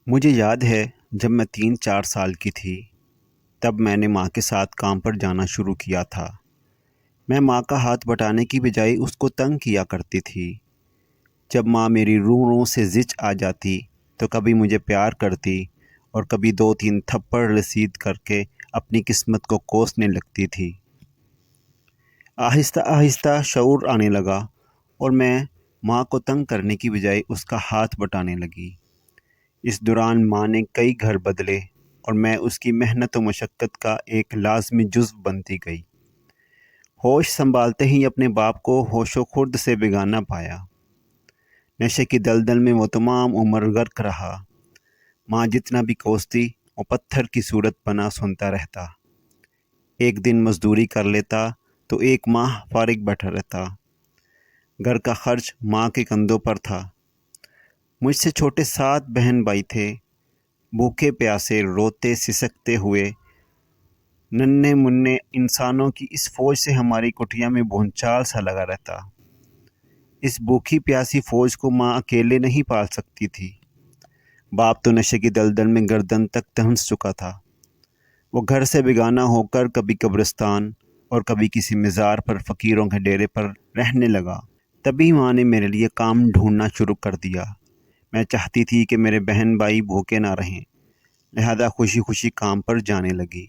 مجھے یاد ہے جب میں 3-4 سال کی تھی تب میں نے ماں کے ساتھ کام پر جانا شروع کیا تھا۔ میں ماں کا ہاتھ بٹانے کی بجائے اس کو تنگ کیا کرتی تھی۔ جب ماں میری روح سے زچ آ جاتی تو کبھی مجھے پیار کرتی اور کبھی 2-3 تھپڑ رسید کر کے اپنی قسمت کو کوسنے لگتی تھی۔ آہستہ آہستہ شعور آنے لگا اور میں ماں کو تنگ کرنے کی بجائے اس کا ہاتھ بٹانے لگی۔ اس دوران ماں نے کئی گھر بدلے اور میں اس کی محنت و مشقت کا ایک لازمی جزو بنتی گئی۔ ہوش سنبھالتے ہی اپنے باپ کو ہوش و خرد سے بیگانہ پایا۔ نشے کی دلدل میں وہ تمام عمر غرق رہا۔ ماں جتنا بھی کوستی وہ پتھر کی صورت بنا سنتا رہتا۔ ایک دن مزدوری کر لیتا تو ایک ماہ فارغ بیٹھا رہتا۔ گھر کا خرچ ماں کے کندھوں پر تھا۔ مجھ سے چھوٹے 7 بہن بھائی تھے۔ بھوکے پیاسے روتے سسکتے ہوئے ننھے منھے انسانوں کی اس فوج سے ہماری کٹھیا میں بھونچال سا لگا رہتا۔ اس بھوکی پیاسی فوج کو ماں اکیلے نہیں پال سکتی تھی۔ باپ تو نشے کی دلدل میں گردن تک دھنس چکا تھا۔ وہ گھر سے بیگانہ ہو کر کبھی قبرستان اور کبھی کسی مزار پر فقیروں کے ڈیرے پر رہنے لگا۔ تبھی ماں نے میرے لیے کام ڈھونڈنا شروع کر دیا۔ میں چاہتی تھی کہ میرے بہن بھائی بھوکے نہ رہیں، لہذا خوشی خوشی کام پر جانے لگی۔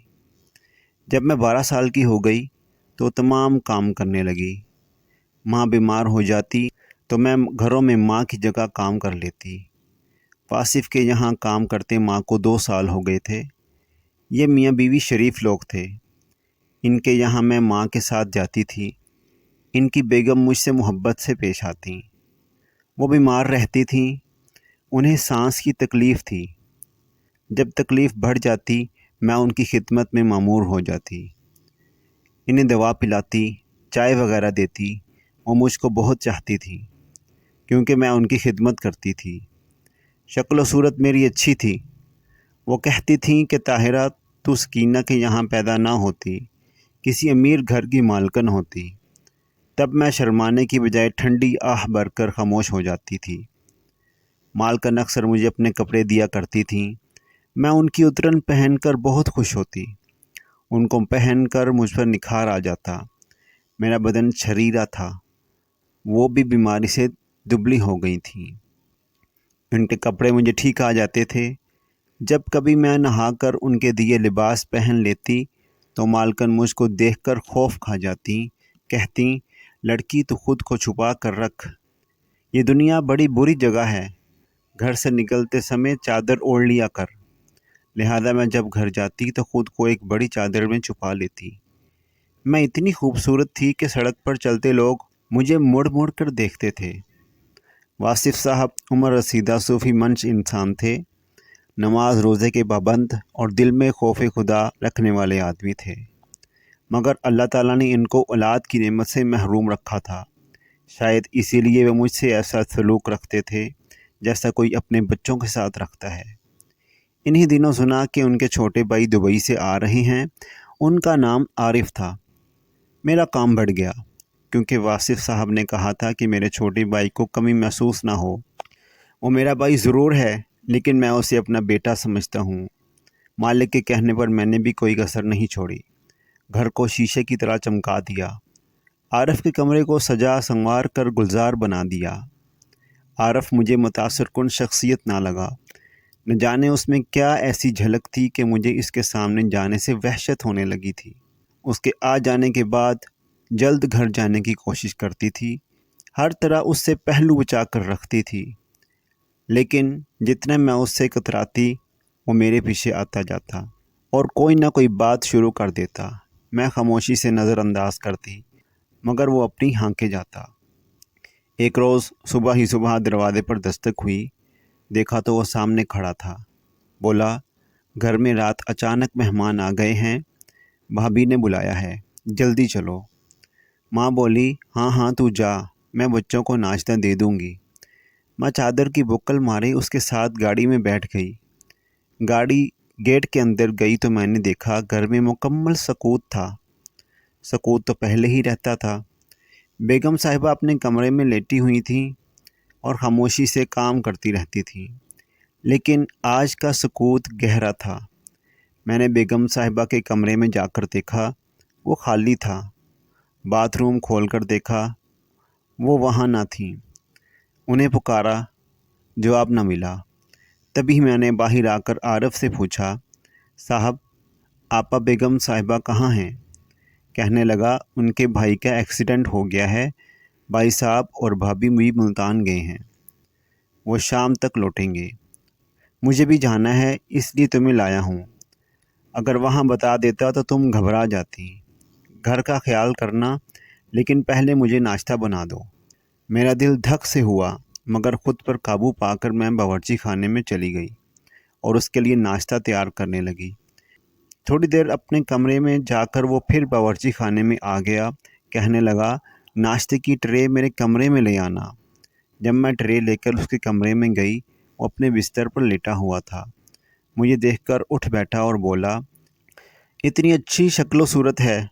جب میں 12 سال کی ہو گئی تو تمام کام کرنے لگی۔ ماں بیمار ہو جاتی تو میں گھروں میں ماں کی جگہ کام کر لیتی۔ واصف کے یہاں کام کرتے ماں کو 2 سال ہو گئے تھے۔ یہ میاں بیوی شریف لوگ تھے۔ ان کے یہاں میں ماں کے ساتھ جاتی تھی۔ ان کی بیگم مجھ سے محبت سے پیش آتیں۔ وہ بیمار رہتی تھیں۔ انہیں سانس کی تکلیف تھی۔ جب تکلیف بڑھ جاتی میں ان کی خدمت میں مامور ہو جاتی۔ انہیں دوا پلاتی، چائے وغیرہ دیتی۔ وہ مجھ کو بہت چاہتی تھی کیونکہ میں ان کی خدمت کرتی تھی۔ شکل و صورت میری اچھی تھی۔ وہ کہتی تھیں کہ طاہرہ تو سکینہ کے یہاں پیدا نہ ہوتی، کسی امیر گھر کی مالکن ہوتی۔ تب میں شرمانے کی بجائے ٹھنڈی آہ بھر کر خاموش ہو جاتی تھی۔ مالکن اکثر مجھے اپنے کپڑے دیا کرتی تھیں۔ میں ان کی اترن پہن کر بہت خوش ہوتی۔ ان کو پہن کر مجھ پر نکھار آ جاتا۔ میرا بدن چھریرا تھا۔ وہ بھی بیماری سے دبلی ہو گئی تھیں۔ ان کے کپڑے مجھے ٹھیک آ جاتے تھے۔ جب کبھی میں نہا کر ان کے دیے لباس پہن لیتی تو مالکن مجھ کو دیکھ کر خوف کھا جاتی، کہتی لڑکی تو خود کو چھپا کر رکھ، یہ دنیا بڑی بری جگہ ہے، گھر سے نکلتے سمے چادر اوڑھ لیا کر۔ لہذا میں جب گھر جاتی تو خود کو ایک بڑی چادر میں چھپا لیتی۔ میں اتنی خوبصورت تھی کہ سڑک پر چلتے لوگ مجھے مڑ مڑ کر دیکھتے تھے۔ واصف صاحب عمر رسیدہ صوفی منش انسان تھے، نماز روزے کے پابند اور دل میں خوف خدا رکھنے والے آدمی تھے، مگر اللہ تعالیٰ نے ان کو اولاد کی نعمت سے محروم رکھا تھا۔ شاید اسی لیے وہ مجھ سے ایسا سلوک رکھتے تھے جیسا کوئی اپنے بچوں کے ساتھ رکھتا ہے۔ انہی دنوں سنا کہ ان کے چھوٹے بھائی دبئی سے آ رہے ہیں۔ ان کا نام عارف تھا۔ میرا کام بڑھ گیا کیونکہ واصف صاحب نے کہا تھا کہ میرے چھوٹے بھائی کو کمی محسوس نہ ہو۔ وہ میرا بھائی ضرور ہے لیکن میں اسے اپنا بیٹا سمجھتا ہوں۔ مالک کے کہنے پر میں نے بھی کوئی کسر نہیں چھوڑی، گھر کو شیشے کی طرح چمکا دیا۔ عارف کے کمرے کو سجا سنوار کر گلزار بنا دیا۔ عارف مجھے متاثر کن شخصیت نہ لگا۔ نہ جانے اس میں کیا ایسی جھلک تھی کہ مجھے اس کے سامنے جانے سے وحشت ہونے لگی تھی۔ اس کے آ جانے کے بعد جلد گھر جانے کی کوشش کرتی تھی، ہر طرح اس سے پہلو بچا کر رکھتی تھی، لیکن جتنے میں اس سے کتراتی وہ میرے پیچھے آتا جاتا اور کوئی نہ کوئی بات شروع کر دیتا۔ میں خاموشی سے نظر انداز کرتی مگر وہ اپنی ہانکے جاتا۔ ایک روز صبح ہی صبح دروازے پر دستک ہوئی، دیکھا تو وہ سامنے کھڑا تھا۔ بولا گھر میں رات اچانک مہمان آ گئے ہیں، بھابھی نے بلایا ہے، جلدی چلو۔ ماں بولی ہاں ہاں تو جا، میں بچوں کو ناشتہ دے دوں گی۔ میں چادر کی بکل ماری اس کے ساتھ گاڑی میں بیٹھ گئی۔ گاڑی گیٹ کے اندر گئی تو میں نے دیکھا گھر میں مکمل سکوت تھا۔ سکوت تو پہلے ہی رہتا تھا۔ بیگم صاحبہ اپنے کمرے میں لیٹی ہوئی تھیں اور خاموشی سے کام کرتی رہتی تھیں۔ लेकिन आज का सुकूत गहरा था। मैंने बेगम साहिबा के कमरे में जाकर देखा, वो खाली था। बाथरूम खोलकर देखा, वो वहाँ ना थी। उन्हें पुकारा, जवाब न मिला। तभी मैंने बाहर आकर आरिफ से पूछा, साहब, आपा बेगम साहिबा कहाँ हैं? कहने लगा, उनके भाई का एक्सीडेंट हो गया है। भाई साहब और भाभी भी मुल्तान गए हैं, वो शाम तक लौटेंगे। मुझे भी जाना है, इसलिए तुम्हें लाया हूँ। अगर वहाँ बता देता तो तुम घबरा जाती। घर का ख्याल करना, लेकिन पहले मुझे नाश्ता बना दो। मेरा दिल धक से हुआ, मगर खुद पर काबू पाकर मैं बावर्ची खाने में चली गई और उसके लिए नाश्ता तैयार करने लगी। थोड़ी देर अपने कमरे में जाकर वो फिर बावर्ची खाने में आ गया। कहने लगा, नाश्ते की ट्रे मेरे कमरे में ले आना। जब मैं ट्रे लेकर उसके कमरे में गई, वो अपने बिस्तर पर लेटा हुआ था। मुझे देखकर उठ बैठा और बोला, इतनी अच्छी शक्लो सूरत है,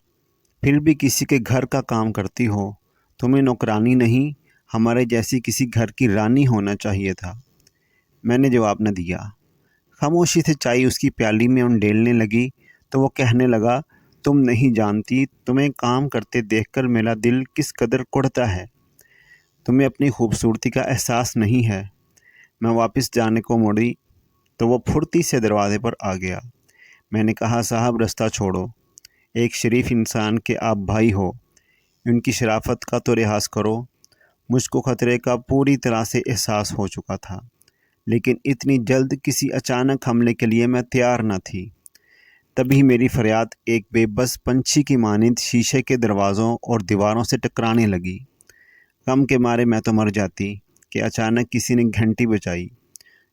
फिर भी किसी के घर का काम करती हो। तुम्हें नौकरानी नहीं, हमारे जैसी किसी घर की रानी होना चाहिए था। मैंने जवाब न दिया। खामोशी से चाय उसकी प्याली में उंडेलने लगी तो वो कहने लगा, तुम नहीं जानती तुम्हें काम करते देखकर मेरा दिल किस कदर कुढ़ता है। तुम्हें अपनी खूबसूरती का एहसास नहीं है। मैं वापस जाने को मुड़ी तो वो फुर्ती से दरवाजे पर आ गया। मैंने कहा, साहब रास्ता छोड़ो, एक शरीफ इंसान के आप भाई हो, उनकी शराफत का तो लिहाज करो। मुझको खतरे का पूरी तरह से एहसास हो चुका था, लेकिन इतनी जल्द किसी अचानक हमले के लिए मैं तैयार न थी। तभी मेरी फरियाद एक बेबस पंछी की मानिंद शीशे के दरवाज़ों और दीवारों से टकराने लगी। गम के मारे मैं तो मर जाती कि अचानक किसी ने घंटी बजाई।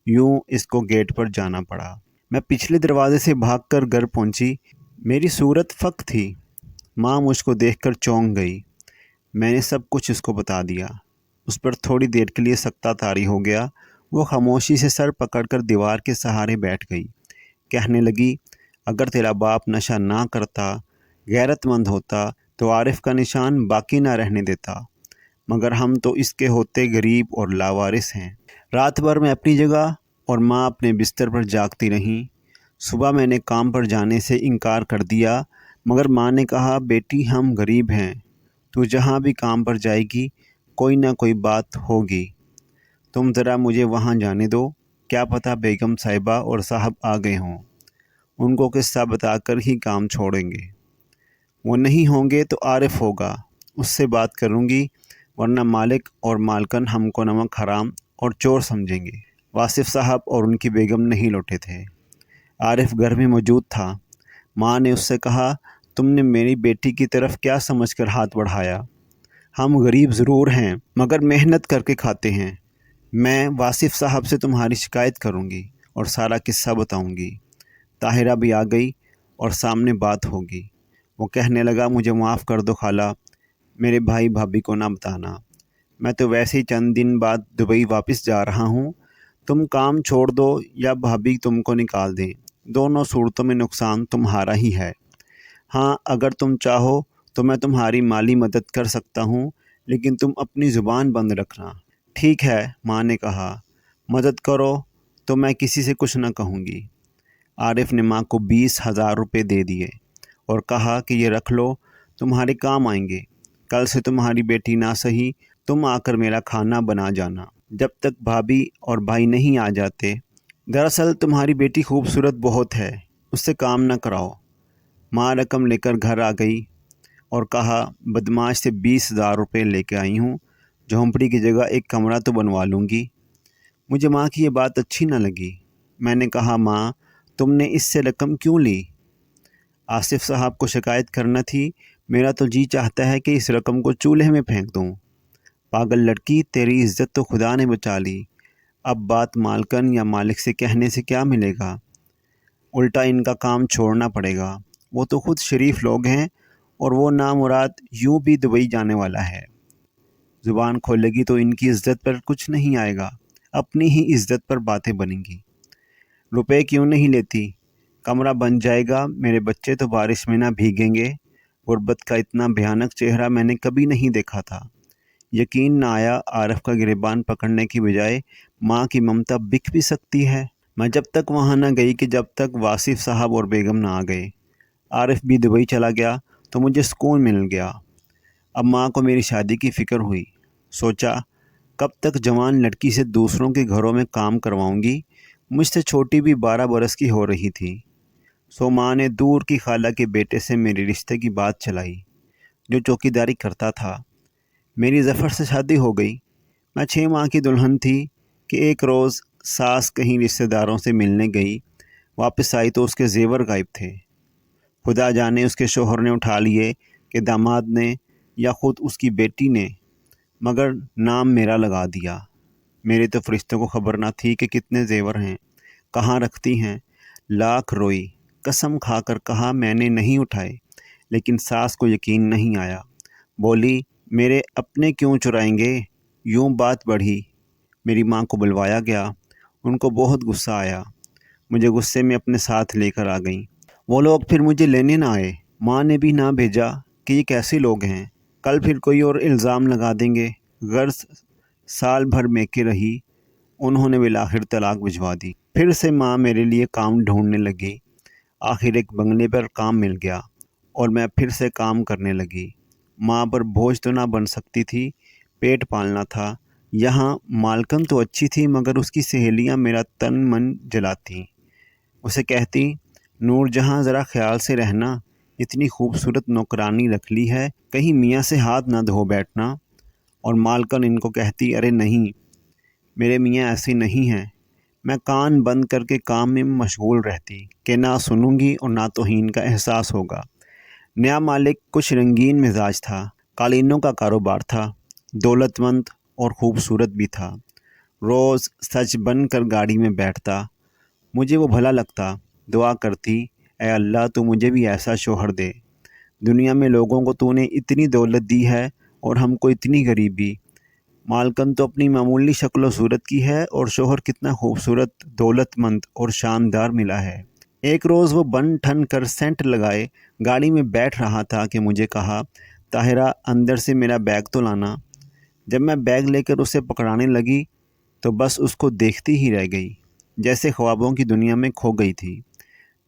यूं इसको गेट पर जाना पड़ा। मैं पिछले दरवाजे से भागकर घर पहुंची। मेरी सूरत फक थी। माँ मुझको देखकर चौंक गई। मैंने सब कुछ उसको बता दिया। उस पर थोड़ी देर के लिए सख्ता तारी हो गया। वो खामोशी से सर पकड़कर दीवार के सहारे बैठ गई। कहने लगी, अगर तेरा बाप नशा ना करता, गैरतमंद होता, तो आरिफ का निशान बाकी ना रहने देता। मगर हम तो इसके होते गरीब और लावारिस हैं। रात भर मैं अपनी जगह और माँ अपने बिस्तर पर जागती रहीं। सुबह मैंने काम पर जाने से इनकार कर दिया, मगर माँ ने कहा, बेटी हम गरीब हैं, तू जहाँ भी काम पर जाएगी कोई ना कोई बात होगी। तुम ज़रा मुझे वहाँ जाने दो, क्या पता बेगम साहिबा और साहब आ गए हों। उनको किस्सा बताकर ही काम छोड़ेंगे। वो नहीं होंगे तो आरिफ होगा, उससे बात करूँगी, वरना मालिक और मालकन हमको नमक हराम और चोर समझेंगे। वासिफ साहब और उनकी बेगम नहीं लौटे थे। आरिफ घर में मौजूद था। माँ ने उससे कहा, तुमने मेरी बेटी की तरफ क्या समझकर हाथ बढ़ाया? हम गरीब ज़रूर हैं, मगर मेहनत करके खाते हैं। मैं वासिफ साहब से तुम्हारी शिकायत करूँगी और सारा किस्सा बताऊँगी। ताहिरा भी आ गई और सामने बात होगी। वो कहने लगा, मुझे माफ़ कर दो खाला, मेरे भाई भाभी को ना बताना। मैं तो वैसे ही चंद दिन बाद दुबई वापस जा रहा हूँ। तुम काम छोड़ दो या भाभी तुमको निकाल दें, दोनों सूरतों में नुकसान तुम्हारा ही है। हाँ, अगर तुम चाहो तो मैं तुम्हारी माली मदद कर सकता हूँ, लेकिन तुम अपनी ज़ुबान बंद रखना। ठीक है, माँ ने कहा, मदद करो तो मैं किसी से कुछ न कहूँगी। आरिफ ने माँ को 20,000 रुपये दे दिए और कहा कि ये रख लो, तुम्हारे काम आएंगे। कल से तुम्हारी बेटी ना सही, तुम आकर मेरा खाना बना जाना, जब तक भाभी और भाई नहीं आ जाते। दरअसल तुम्हारी बेटी खूबसूरत बहुत है, उससे काम न कराओ। माँ रकम लेकर घर आ गई और कहा, बदमाश से 20,000 रुपये लेके आई हूँ, झोंपड़ी की जगह एक कमरा तो बनवा लूँगी। मुझे माँ की ये बात अच्छी न लगी। मैंने कहा, माँ तुमने इससे रकम क्यों ली? आसिफ साहब को शिकायत करना थी। मेरा तो जी चाहता है कि इस रकम को चूल्हे में फेंक दूँ। पागल लड़की, तेरी इज्जत तो खुदा ने बचा ली। अब बात मालकन या मालिक से कहने से क्या मिलेगा? उल्टा इनका काम छोड़ना पड़ेगा। वो तो खुद शरीफ लोग हैं और वो नामुराद यूं भी दुबई जाने वाला है। ज़ुबान खोलेगी तो इनकी इज्जत पर कुछ नहीं आएगा, अपनी ही इज्जत पर बातें बनेंगी। रुपए क्यों नहीं लेती? कमरा बन जाएगा, मेरे बच्चे तो बारिश में ना भीगेंगे। गुर्बत का इतना भयानक चेहरा मैंने कभी नहीं देखा था। यकीन ना आया, आरिफ का गिरबान पकड़ने की बजाय माँ की ममता बिक भी सकती है। मैं जब तक वहाँ न गई कि जब तक वासिफ साहब और बेगम ना आ गए। आरिफ भी दुबई चला गया तो मुझे सुकून मिल गया। अब माँ को मेरी शादी की फ़िक्र हुई। सोचा, कब तक जवान लड़की से दूसरों के घरों में काम करवाऊंगी। मुझसे छोटी भी 12 बरस की हो रही थी। सो माँ ने दूर की खाला के बेटे से मेरे रिश्ते की बात चलाई, जो चौकीदारी करता था। मेरी ज़फ़र से शादी हो गई। मैं 6 माह की दुल्हन थी कि एक रोज़ सास कहीं रिश्तेदारों से मिलने गई। वापस आई तो उसके ज़ेवर गायब थे। खुदा जाने उसके शोहर ने उठा लिए कि दामाद ने या ख़ुद उसकी बेटी ने, मगर नाम मेरा लगा दिया। मेरे तो फरिश्तों को खबर ना थी कि कितने ज़ेवर हैं, कहाँ रखती हैं। लाख रोई, कसम खाकर कहा मैंने नहीं उठाए, लेकिन सास को यकीन नहीं आया। बोली, मेरे अपने क्यों चुराएंगे। यूं बात बढ़ी। मेरी माँ को बुलवाया गया। उनको बहुत गुस्सा आया। मुझे गुस्से में अपने साथ लेकर आ गईं। वो लोग फिर मुझे लेने ना आए। माँ ने भी ना भेजा कि ये कैसे लोग हैं, कल फिर कोई और इल्ज़ाम लगा देंगे। गर्ज साल भर मेके रही। उन्होंने बिलाखिर तलाक भिजवा दी। फिर से माँ मेरे लिए काम ढूंढने लगी। आखिर एक बंगले पर काम मिल गया और मैं फिर से काम करने लगी। माँ पर बोझ तो ना बन सकती थी, पेट पालना था। यहाँ मालकन तो अच्छी थी, मगर उसकी सहेलियाँ मेरा तन मन जलाती। उसे कहती, नूरजहाँ ज़रा ख्याल से रहना, इतनी खूबसूरत नौकरानी रख ली है, कहीं मियाँ से हाथ ना धो बैठना। और मालकन इनको कहती, अरे नहीं, मेरे मियाँ ऐसे नहीं हैं। मैं कान बंद करके काम में मशगूल रहती कि ना सुनूंगी और ना तौहीन का एहसास होगा। नया मालिक कुछ रंगीन मिजाज था। कालीनों का कारोबार था। दौलतमंद और ख़ूबसूरत भी था। रोज़ सच बन कर गाड़ी में बैठता। मुझे वो भला लगता। दुआ करती, ऐ अल्लाह तू मुझे भी ऐसा शोहर दे। दुनिया में लोगों को तूने इतनी दौलत दी है और हमको इतनी गरीबी। मालकन तो अपनी मामूली शक्ल सूरत की है और शोहर कितना खूबसूरत, दौलतमंद और शानदार मिला है। एक रोज़ वो बन ठन कर सेंट लगाए गाड़ी में बैठ रहा था कि मुझे कहा, ताहिरा अंदर से मेरा बैग तो लाना। जब मैं बैग लेकर उसे पकड़ाने लगी तो बस उसको देखती ही रह गई, जैसे ख्वाबों की दुनिया में खो गई थी।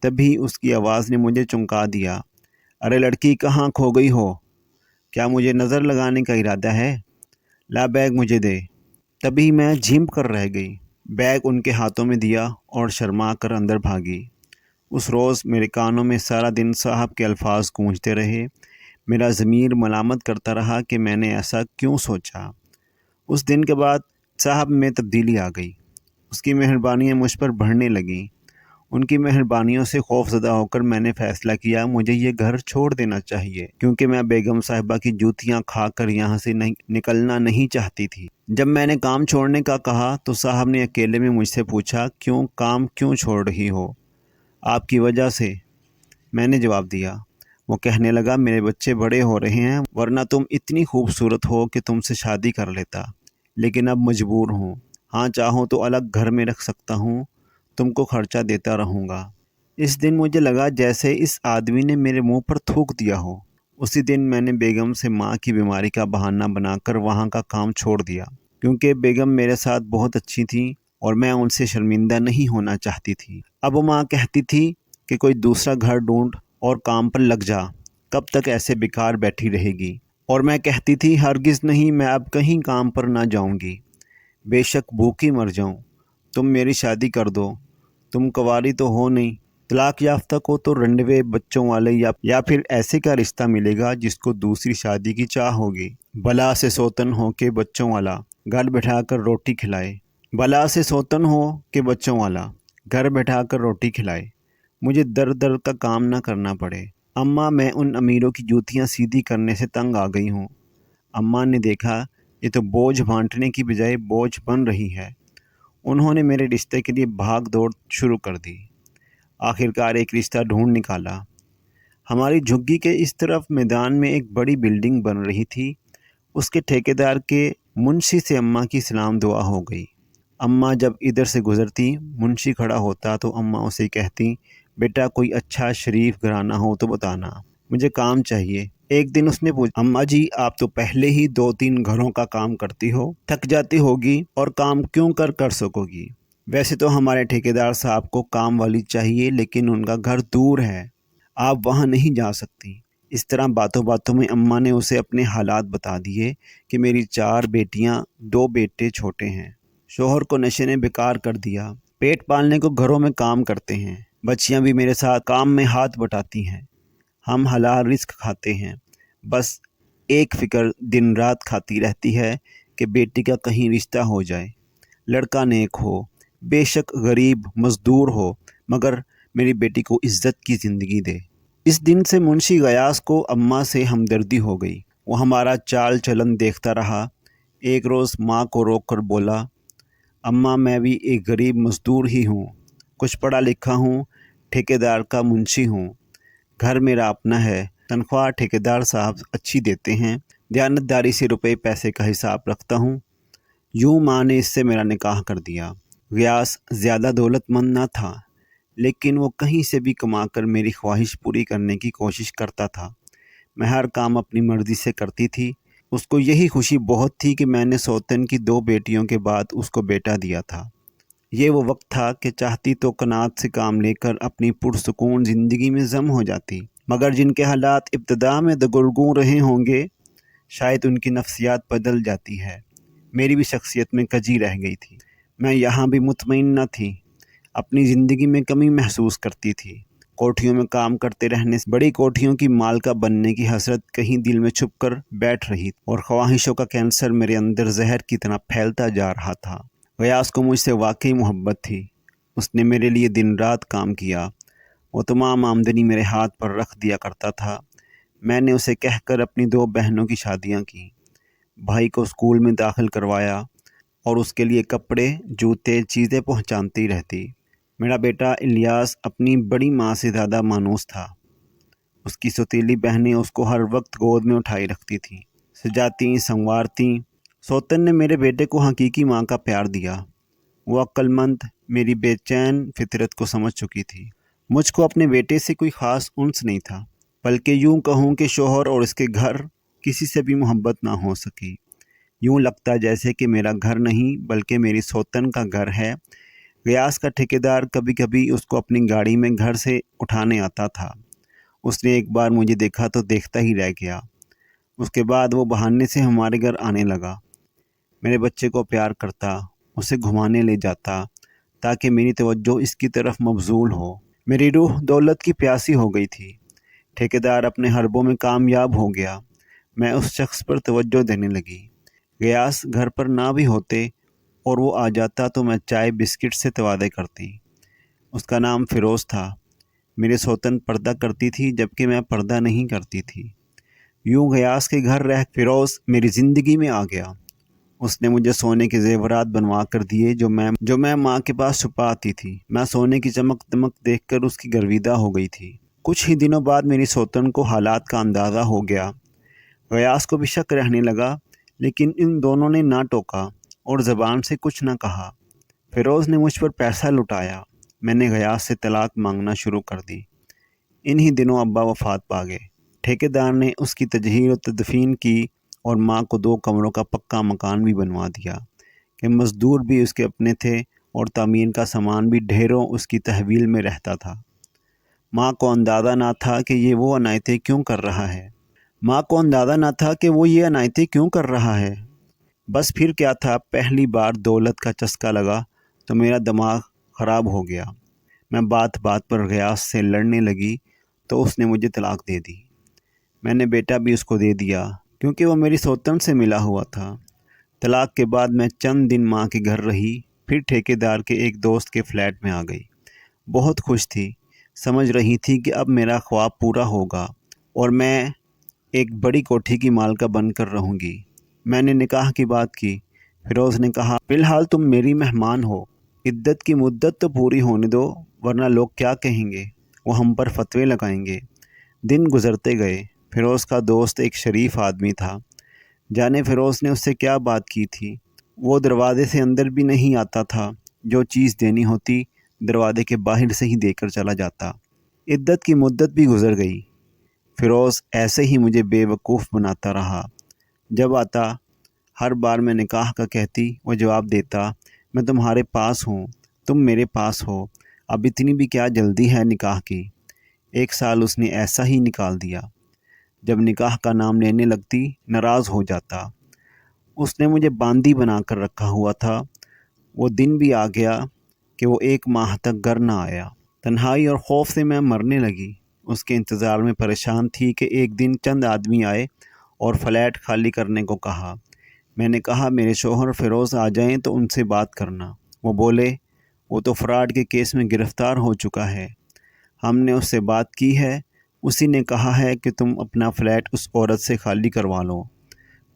तभी उसकी आवाज़ ने मुझे चौंका दिया, अरे लड़की, कहाँ खो गई हो? क्या मुझे नज़र लगाने का इरादा है? ला बैग मुझे दे। तभी मैं झिम कर रह गई। बैग उनके हाथों में दिया और शर्मा कर अंदर भागी। उस रोज़ मेरे कानों में सारा दिन साहब के अल्फाज गूंजते रहे। मेरा ज़मीर मलामत करता रहा कि मैंने ऐसा क्यों सोचा। उस दिन के बाद साहब में तब्दीली आ गई। उसकी मेहरबानियाँ मुझ पर बढ़ने लगीं। उनकी मेहरबानियों से खौफज़दा होकर मैंने फ़ैसला किया मुझे ये घर छोड़ देना चाहिए, क्योंकि मैं बेगम साहिबा की जूतियाँ खाकर यहाँ से निकलना नहीं चाहती थी। जब मैंने काम छोड़ने का कहा तो साहब ने अकेले में मुझसे पूछा, काम क्यों छोड़ रही हो? आपकी वजह से, मैंने जवाब दिया। वो कहने लगा, मेरे बच्चे बड़े हो रहे हैं, वरना तुम इतनी खूबसूरत हो कि तुमसे शादी कर लेता, लेकिन अब मजबूर हूँ। हाँ, चाहूँ तो अलग घर में रख सकता हूँ, तुमको खर्चा देता रहूँगा। इस दिन मुझे लगा जैसे इस आदमी ने मेरे मुंह पर थूक दिया हो। उसी दिन मैंने बेगम से माँ की बीमारी का बहाना बनाकर वहाँ का काम छोड़ दिया, क्योंकि बेगम मेरे साथ बहुत अच्छी थी और मैं उनसे शर्मिंदा नहीं होना चाहती थी। अब वो माँ कहती थी कि कोई दूसरा घर ढूंढ और काम पर लग जा, कब तक ऐसे बेकार बैठी रहेगी। और मैं कहती थी, हरगिज़ नहीं, मैं अब कहीं काम पर ना जाऊँगी, बेशक भूखी मर जाऊँ, तुम मेरी शादी कर दो। तुम कुंवारी तो हो नहीं, तलाक याफ्ता को तो रंडवे बच्चों वाले या फिर ऐसे का रिश्ता मिलेगा जिसको दूसरी शादी की चाह होगी। बला से सोतन हो के बच्चों वाला घर बैठाकर रोटी खिलाए। बला से सोतन हो के बच्चों वाला घर बैठाकर रोटी खिलाए। मुझे दर दर का काम ना करना पड़े। अम्मा, मैं उन अमीरों की जूतियाँ सीधी करने से तंग आ गई हूँ। अम्मा ने देखा ये तो बोझ बांटने की बजाय बोझ बन रही है। उन्होंने मेरे रिश्ते के लिए भाग दौड़ शुरू कर दी। आखिरकार एक रिश्ता ढूंढ निकाला। हमारी झुग्गी के इस तरफ मैदान में एक बड़ी बिल्डिंग बन रही थी। उसके ठेकेदार के मुंशी से अम्मा की सलाम दुआ हो गई। अम्मा जब इधर से गुज़रती, मुंशी खड़ा होता तो अम्मा उसे कहती, बेटा कोई अच्छा शरीफ घराना हो तो बताना, मुझे काम चाहिए। ایک دن اس نے پوچھا، اماں جی آپ تو پہلے ہی 2-3 گھروں کا کام کرتی ہو، تھک جاتی ہوگی اور کام کیوں کر سکو گی؟ ویسے تو ہمارے ٹھیکیدار صاحب کو کام والی چاہیے، لیکن ان کا گھر دور ہے، آپ وہاں نہیں جا سکتی۔ اس طرح باتوں باتوں میں اماں نے اسے اپنے حالات بتا دیے کہ میری 4 بیٹیاں، 2 بیٹے چھوٹے ہیں، شوہر کو نشے نے بیکار کر دیا، پیٹ پالنے کو گھروں میں کام کرتے ہیں، بچیاں بھی میرے ساتھ کام میں ہاتھ بٹاتی ہیں، ہم حلال رزق کھاتے ہیں، بس ایک فکر دن رات کھاتی رہتی ہے کہ بیٹی کا کہیں رشتہ ہو جائے، لڑکا نیک ہو، بے شک غریب مزدور ہو، مگر میری بیٹی کو عزت کی زندگی دے۔ اس دن سے منشی غیاث کو اماں سے ہمدردی ہو گئی، وہ ہمارا چال چلن دیکھتا رہا۔ ایک روز ماں کو روک کر بولا، اماں میں بھی ایک غریب مزدور ہی ہوں، کچھ پڑھا لکھا ہوں، ٹھیکیدار کا منشی ہوں، گھر میرا اپنا ہے، تنخواہ ٹھیکیدار صاحب اچھی دیتے ہیں، دیانتداری سے روپے پیسے کا حساب رکھتا ہوں۔ یوں ماں نے اس سے میرا نکاح کر دیا۔ غیاث زیادہ دولت مند نہ تھا، لیکن وہ کہیں سے بھی کما کر میری خواہش پوری کرنے کی کوشش کرتا تھا۔ میں ہر کام اپنی مرضی سے کرتی تھی، اس کو یہی خوشی بہت تھی کہ میں نے سوتن کی 2 بیٹیوں کے بعد اس کو بیٹا دیا تھا۔ یہ وہ وقت تھا کہ چاہتی تو قناعت سے کام لے کر اپنی پرسکون زندگی میں ضم ہو جاتی، مگر جن کے حالات ابتدا میں دگرگوں رہے ہوں گے، شاید ان کی نفسیات بدل جاتی ہے۔ میری بھی شخصیت میں کجی رہ گئی تھی، میں یہاں بھی مطمئن نہ تھی، اپنی زندگی میں کمی محسوس کرتی تھی۔ کوٹھیوں میں کام کرتے رہنے سے بڑی کوٹھیوں کی مالکہ بننے کی حسرت کہیں دل میں چھپ کر بیٹھ رہی، اور خواہشوں کا کینسر میرے اندر زہر کی طرح پھیلتا جا رہا تھا۔ غیاث کو مجھ سے واقعی محبت تھی، اس نے میرے لیے دن رات کام کیا، وہ تمام آمدنی میرے ہاتھ پر رکھ دیا کرتا تھا۔ میں نے اسے کہہ کر اپنی 2 بہنوں کی شادیاں کی، بھائی کو اسکول میں داخل کروایا اور اس کے لیے کپڑے، جوتے، چیزیں پہنچانتی رہتی۔ میرا بیٹا الیاس اپنی بڑی ماں سے زیادہ مانوس تھا، اس کی سوتیلی بہنیں اس کو ہر وقت گود میں اٹھائی رکھتی تھیں، سجاتی سنوارتی۔ سوتن نے میرے بیٹے کو حقیقی ماں کا پیار دیا، وہ عقل مند میری بے چین فطرت کو سمجھ چکی تھی۔ مجھ کو اپنے بیٹے سے کوئی خاص انس نہیں تھا، بلکہ یوں کہوں کہ شوہر اور اس کے گھر کسی سے بھی محبت نہ ہو سکی۔ یوں لگتا جیسے کہ میرا گھر نہیں بلکہ میری سوتن کا گھر ہے۔ غیاث کا ٹھیکیدار کبھی کبھی اس کو اپنی گاڑی میں گھر سے اٹھانے آتا تھا۔ اس نے ایک بار مجھے دیکھا تو دیکھتا ہی رہ گیا، اس کے بعد وہ بہانے سے ہمارے گھر آنے لگا، میرے بچے کو پیار کرتا، اسے گھمانے لے جاتا تاکہ میری توجہ اس کی طرف مبذول ہو۔ میری روح دولت کی پیاسی ہو گئی تھی، ٹھیکیدار اپنے حربوں میں کامیاب ہو گیا، میں اس شخص پر توجہ دینے لگی۔ غیاث گھر پر نہ بھی ہوتے اور وہ آ جاتا تو میں چائے بسکٹ سے توادے کرتی۔ اس کا نام فیروز تھا۔ میرے سوتن پردہ کرتی تھی جبکہ میں پردہ نہیں کرتی تھی۔ یوں غیاث کے گھر رہ فیروز میری زندگی میں آ گیا۔ اس نے مجھے سونے کے زیورات بنوا کر دیے جو میں ماں کے پاس چھپا آتی تھی۔ میں سونے کی چمک دمک دیکھ کر اس کی گرویدہ ہو گئی تھی۔ کچھ ہی دنوں بعد میری سوتن کو حالات کا اندازہ ہو گیا۔ غیاث کو بھی شک رہنے لگا، لیکن ان دونوں نے نہ ٹوکا اور زبان سے کچھ نہ کہا۔ فیروز نے مجھ پر پیسہ لٹایا، میں نے غیاث سے طلاق مانگنا شروع کر دی۔ انہی دنوں ابا وفات پا گئے۔ ٹھیکیدار نے اس کی تجہیز و تدفین کی اور ماں کو 2 کمروں کا پکا مکان بھی بنوا دیا کہ مزدور بھی اس کے اپنے تھے اور تعمیر کا سامان بھی ڈھیروں اس کی تحویل میں رہتا تھا۔ ماں کو اندازہ نہ تھا کہ وہ عنایتیں کیوں کر رہا ہے۔ بس پھر کیا تھا، پہلی بار دولت کا چسکا لگا تو میرا دماغ خراب ہو گیا۔ میں بات بات پر غیاث سے لڑنے لگی تو اس نے مجھے طلاق دے دی۔ میں نے بیٹا بھی اس کو دے دیا کیونکہ وہ میری سوتن سے ملا ہوا تھا۔ طلاق کے بعد میں چند دن ماں کے گھر رہی، پھر ٹھیکیدار کے ایک دوست کے فلیٹ میں آ گئی۔ بہت خوش تھی، سمجھ رہی تھی کہ اب میرا خواب پورا ہوگا اور میں ایک بڑی کوٹھی کی مالکہ بن کر رہوں گی۔ میں نے نکاح کی بات کی۔ فیروز نے کہا، فی الحال تم میری مہمان ہو، عدت کی مدت تو پوری ہونے دو، ورنہ لوگ کیا کہیں گے، وہ ہم پر فتوے لگائیں گے۔ دن گزرتے گئے۔ فیروز کا دوست ایک شریف آدمی تھا، جانے فیروز نے اس سے کیا بات کی تھی، وہ دروازے سے اندر بھی نہیں آتا تھا، جو چیز دینی ہوتی دروازے کے باہر سے ہی دے کر چلا جاتا۔ عدت کی مدت بھی گزر گئی۔ फ़िरोज़ ऐसे ही मुझे बेवकूफ़ बनाता रहा। जब आता हर बार मैं निकाह का कहती, वो जवाब देता, मैं तुम्हारे पास हूँ, तुम मेरे पास हो, अब इतनी भी क्या जल्दी है निकाह की। 1 साल उसने ऐसा ही निकाल दिया। जब निकाह का नाम लेने लगती नाराज़ हो जाता। उसने मुझे बांदी बना कर रखा हुआ था। वो दिन भी आ गया कि वो 1 माह तक घर ना आया। तन्हाई और खौफ से मैं मरने लगी। उसके इंतज़ार में परेशान थी कि एक दिन चंद आदमी आए और फ्लैट खाली करने को कहा। मैंने कहा मेरे शौहर फ़िरोज़ आ जाएं तो उनसे बात करना। वो बोले वो तो फ्रॉड के केस में गिरफ़्तार हो चुका है। हमने उससे बात की है, उसी ने कहा है कि तुम अपना फ्लैट उस औरत से खाली करवा लो।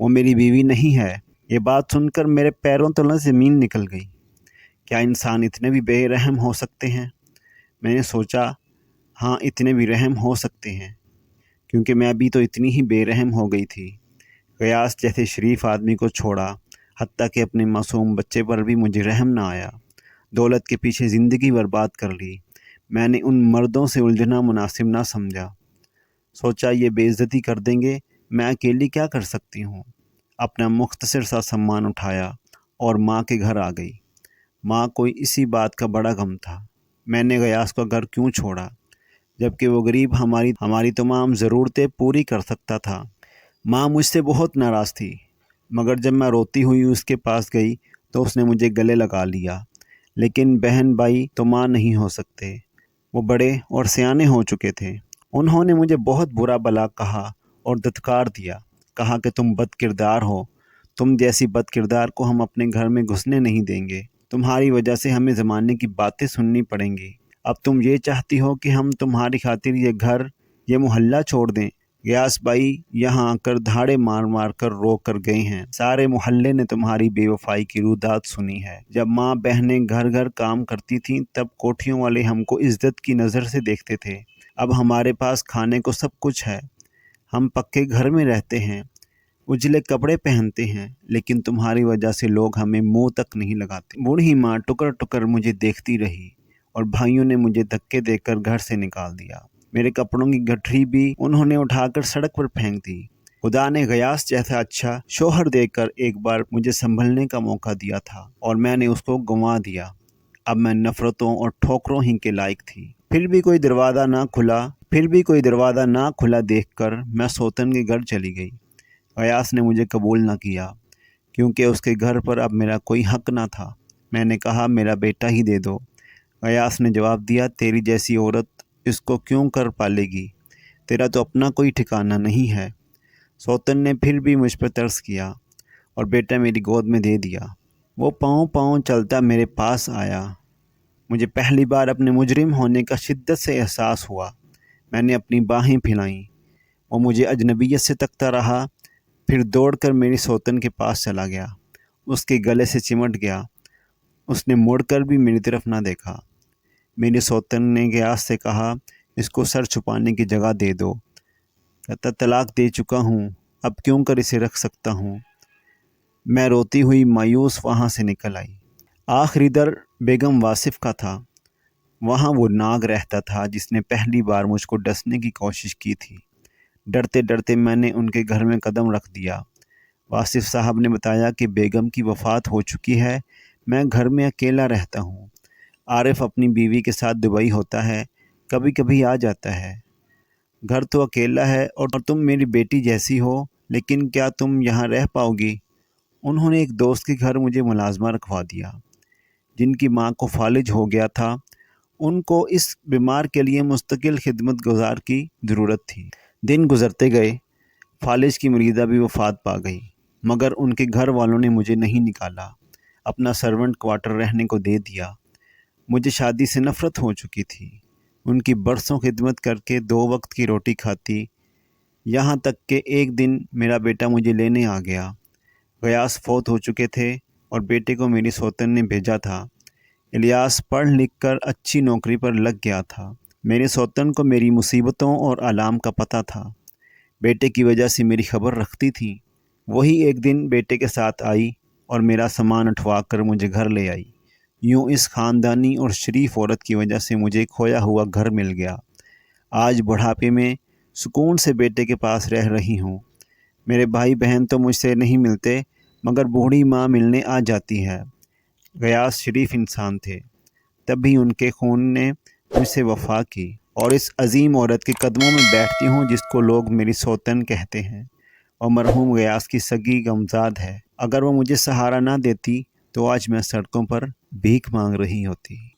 वो मेरी बीवी नहीं है। ये बात सुनकर मेरे पैरों तले ज़मीन निकल गई। क्या इंसान इतने भी बेरहम हो सकते हैं? मैंने सोचा, हाँ इतने भी रहम हो सकते हैं, क्योंकि मैं भी तो इतनी ही बेरहम हो गई थी। गयास जैसे शरीफ आदमी को छोड़ा, हत्ता कि अपने मासूम बच्चे पर भी मुझे रहम ना आया। दौलत के पीछे ज़िंदगी बर्बाद कर ली। मैंने उन मर्दों से उलझना मुनासिब ना समझा। सोचा ये बेइज्जती कर देंगे, मैं अकेली क्या कर सकती हूँ। अपना मुख्तसर सा सामान उठाया और माँ के घर आ गई। माँ को इसी बात का बड़ा गम था। मैंने गयास का घर क्यों छोड़ा, जबकि वो गरीब हमारी तमाम ज़रूरतें पूरी कर सकता था। माँ मुझसे बहुत नाराज़ थी, मगर जब मैं रोती हुई उसके पास गई तो उसने मुझे गले लगा लिया। लेकिन बहन भाई तो माँ नहीं हो सकते। वो बड़े और सयाने हो चुके थे। उन्होंने मुझे बहुत बुरा भला कहा और धत्कार दिया। कहा कि तुम बदकिरदार हो, तुम जैसी बदकिरदार को हम अपने घर में घुसने नहीं देंगे। तुम्हारी वजह से हमें ज़माने की बातें सुननी पड़ेंगी। अब तुम ये चाहती हो कि हम तुम्हारी खातिर ये घर, ये मोहल्ला छोड़ दें। गयास भाई यहाँ आकर धाड़े मार मार कर रो कर गए हैं। सारे मोहल्ले ने तुम्हारी बेवफाई की रुदात सुनी है। जब माँ बहनें घर घर काम करती थीं तब कोठियों वाले हमको इज्जत की नज़र से देखते थे। अब हमारे पास खाने को सब कुछ है, हम पक्के घर में रहते हैं, उजले कपड़े पहनते हैं, लेकिन तुम्हारी वजह से लोग हमें मुंह तक नहीं लगाते। बूढ़ी माँ टुकर टुकर मुझे देखती रही और भाइयों ने मुझे धक्के देकर घर से निकाल दिया। मेरे कपड़ों की गठरी भी उन्होंने उठाकर सड़क पर फेंक दी। खुदा ने गयास जैसा अच्छा शौहर देकर एक बार मुझे संभलने का मौका दिया था और मैंने उसको गंवा दिया। अब मैं नफरतों और ठोकरों ही के लायक थी। फिर भी कोई दरवाज़ा ना खुला देखकर मैं सोतन के घर चली गई। गयास ने मुझे कबूल न किया, क्योंकि उसके घर पर अब मेरा कोई हक ना था। मैंने कहा मेरा बेटा ही दे दो। गयास ने जवाब दिया, तेरी जैसी औरत इसको क्यों कर पालेगी, तेरा तो अपना कोई ठिकाना नहीं है। सौतन ने फिर भी मुझ पर तरस किया और बेटा मेरी गोद में दे दिया। वो पाँव पाँव चलता मेरे पास आया। मुझे पहली बार अपने मुजरिम होने का शिद्दत से एहसास हुआ। मैंने अपनी बाहें फैलाईं। वो मुझे अजनबियत से तकता रहा, फिर दौड़कर मेरी सौतन के पास चला गया, उसके गले से चिमट गया। उसने मुड़कर भी मेरी तरफ ना देखा। मेरी सौतन ने गयास से कहा, इसको सर छुपाने की जगह दे दो। कहता, तलाक दे चुका हूँ, अब क्यों कर इसे रख सकता हूँ। मैं रोती हुई मायूस वहाँ से निकल आई। आखिरी दर बेगम वासिफ का था। वहाँ वो नाग रहता था जिसने पहली बार मुझको डसने की कोशिश की थी। डरते डरते मैंने उनके घर में कदम रख दिया। वासिफ साहब ने बताया कि बेगम की वफ़ात हो चुकी है, मैं घर में अकेला रहता हूँ। आरिफ अपनी बीवी के साथ दुबई होता है, कभी कभी आ जाता है। घर तो अकेला है और तुम मेरी बेटी जैसी हो, लेकिन क्या तुम यहाँ रह पाओगी। उन्होंने एक दोस्त के घर मुझे मुलाजमा रखवा दिया, जिनकी माँ को फालिज हो गया था। उनको इस बीमार के लिए मुस्तकिल खिदमत गुजार की ज़रूरत थी। दिन गुजरते गए, फालिज की मरीदा भी वफ़ात पा गई, मगर उनके घर वालों ने मुझे नहीं निकाला, अपना सर्वेंट क्वार्टर रहने को दे दिया। मुझे शादी से नफ़रत हो चुकी थी। उनकी बरसों खिदमत करके 2 वक्त की रोटी खाती, यहाँ तक कि एक दिन मेरा बेटा मुझे लेने आ गया। गयास फौत हो चुके थे और बेटे को मेरी सौतन ने भेजा था। इलियास पढ़ लिख कर अच्छी नौकरी पर लग गया था। मेरी सौतन को मेरी मुसीबतों और आलाम का पता था। बेटे की वजह से मेरी खबर रखती थी। वही एक दिन बेटे के साथ आई और मेरा सामान उठवा कर मुझे घर ले आई। यूँ इस ख़ानदानी और शरीफ औरत की वजह से मुझे खोया हुआ घर मिल गया। आज बुढ़ापे में सुकून से बेटे के पास रह रही हूँ। मेरे भाई बहन तो मुझसे नहीं मिलते, मगर बूढ़ी माँ मिलने आ जाती है। गयास शरीफ इंसान थे, तब भी उनके खून ने मुझसे वफा की, और इस अजीम औरत के कदमों में बैठती हूँ जिसको लोग मेरी सौतन कहते हैं, और मरहूम गयास की सगी गमजाद है। अगर वो मुझे सहारा ना देती तो आज मैं सड़कों पर भीख मांग रही होती।